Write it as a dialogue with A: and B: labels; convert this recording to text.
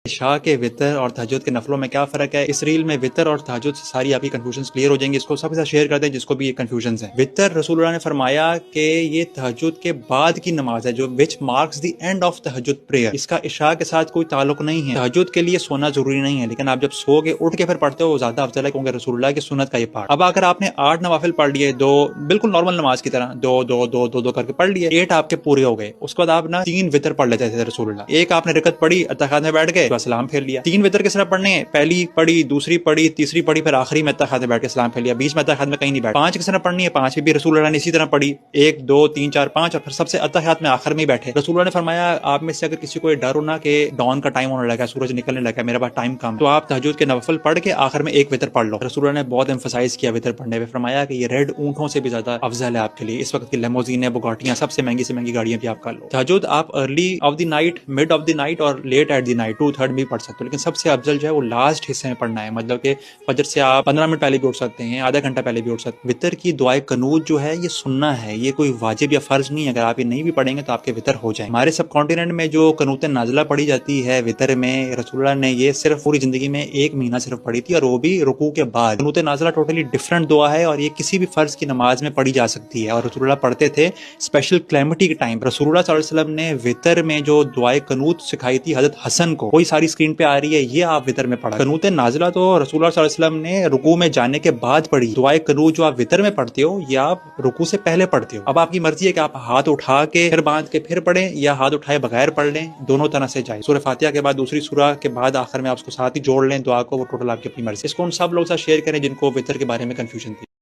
A: عشاء کے وطر اور تہجد کے نفلوں میں کیا فرق ہے؟ اس ریل میں وطر اور تہجد سے ساری آپ کی کنفیوژنز کلیئر ہو جائیں گے. اس کو سب کے ساتھ شیئر کر دیں جس کو بھی یہ کنفیوژنز ہیں. وطر رسول اللہ نے فرمایا کہ یہ تہجد کے بعد کی نماز ہے جو وچ مارکس دی اینڈ آف تہجد پریئر. اس کا عشاء کے ساتھ کوئی تعلق نہیں ہے. تہجد کے لیے سونا ضروری نہیں ہے، لیکن آپ جب سو کے اٹھ کے پھر پڑھتے ہو وہ زیادہ افضل ہے کیونکہ رسول اللہ کی سنت کا یہ پارٹ. اب اگر آپ نے 8 نوافل پڑھ لیے، دو بالکل نارمل نماز کی طرح دو دو دو دو دو کر کے پڑھ لیے، 8 آپ کے پورے ہو گئے. اس کے بعد آپ نا 3 وطر پڑھ لیتے تھے رسول اللہ. ایک آپ نے رکعت پڑھی، اتحاد میں بیٹھ گئے، سلام پھیر لیا. 3 وطر کس طرح پڑھنے ہیں؟ پہلی پڑھی، دوسری پڑھی، تیسری پڑھی، پھر آخری میں اتحاد میں بیٹھ کے سلام پھیر لیا. بیچ میں اتحاد میں کہیں نہیں بیٹھے. 5 کس طرح پڑھنی ہے؟ 5 بھی رسول اللہ نے اسی طرح پڑھی، 1 2 3 4 5، اور پھر سب سے اتحاد میں آخر میں ہی بیٹھے. رسول اللہ نے فرمایا آپ میں سے اگر کسی کو یہ ڈر ہونا کہ ڈان کا ٹائم ہونے لگا، سورج نکلنے لگا، میرے پاس ٹائم کم، تو آپ تہجد کے نوافل پڑھ کے آخر میں 1 وطر پڑھ لو. رسول اللہ نے بہت ایمفسائز کیا وطر پڑھنے پہ، فرمایا کہ یہ ریڈ اونٹوں سے بھی زیادہ افضل ہے آپ کے لیے. اس وقت کی لیموزینیں، بگاٹیاں، سب سے مہنگی گاڑیاں بھی آپ کر لو. تہجد آپ early of the night, mid of the night اور لیٹ ایٹ دی نائٹ 2/3 بھی پڑھ سکتے ہو، لیکن سب سے افضل جو ہے وہ لاسٹ حصے میں پڑھنا ہے. مطلب کہ فجر سے آپ 15 منٹ پہلے بھی اٹھ سکتے ہیں، آدھا گھنٹہ پہلے بھی اٹھ سکتے ہیں. وطر کی دعائے قنوت جو ہے یہ سننا ہے، یہ کوئی واجب یا فرض نہیں ہے. اگر آپ یہ نہیں بھی پڑھیں گے تو آپ کے وطر ہو جائیں. ہمارے سب کانٹیننٹ میں جو قنوت نازلہ پڑھی جاتی ہے وطر میں، رسول اللہ نے یہ صرف پوری زندگی میں 1 مہینہ صرف پڑھی تھی، اور وہ بھی رکوع کے بعد. قنوت نازلہ ٹوٹلی ڈفرنٹ دعا ہے اور یہ کسی بھی فرض کی نماز میں پڑھی جا سکتی ہے، اور رسول اللہ پڑھتے تھے اسپیشل کلیمٹی کے ٹائم. رسول اللہ صلی اللہ علیہ وسلم نے وطر میں جو دعائے قنوت سکھائی تھی حضرت حسن کو، وہی ساری اسکرین پہ آ رہی ہے، یہ آپ وطر میں پڑھا. قنوت نازلہ تو رسول اللہ صلی اللہ علیہ وسلم نے رکوع میں جانے کے بعد پڑھی. دعائے قنوت جو آپ وطر میں پڑھتے ہو یہ آپ رکوع سے پہلے پڑھتے ہو. اب آپ کی مرضی ہے کہ آپ ہاتھ اٹھا کے پھر باندھ کے پھر پڑھیں یا ہاتھ اٹھائے بغیر پڑھ لیں، دونوں طرح سے جائے. سورہ فاتحہ کے بعد دوسری سورہ کے بعد آخر میں آپ اس کو ساتھ ہی جوڑ لیں دعا کو، وہ ٹوٹل آپ کی اپنی مرضی. اس کو ان سب لوگ ساتھ شیئر کریں جن کو وطر کے بارے میں کنفیوژن تھی.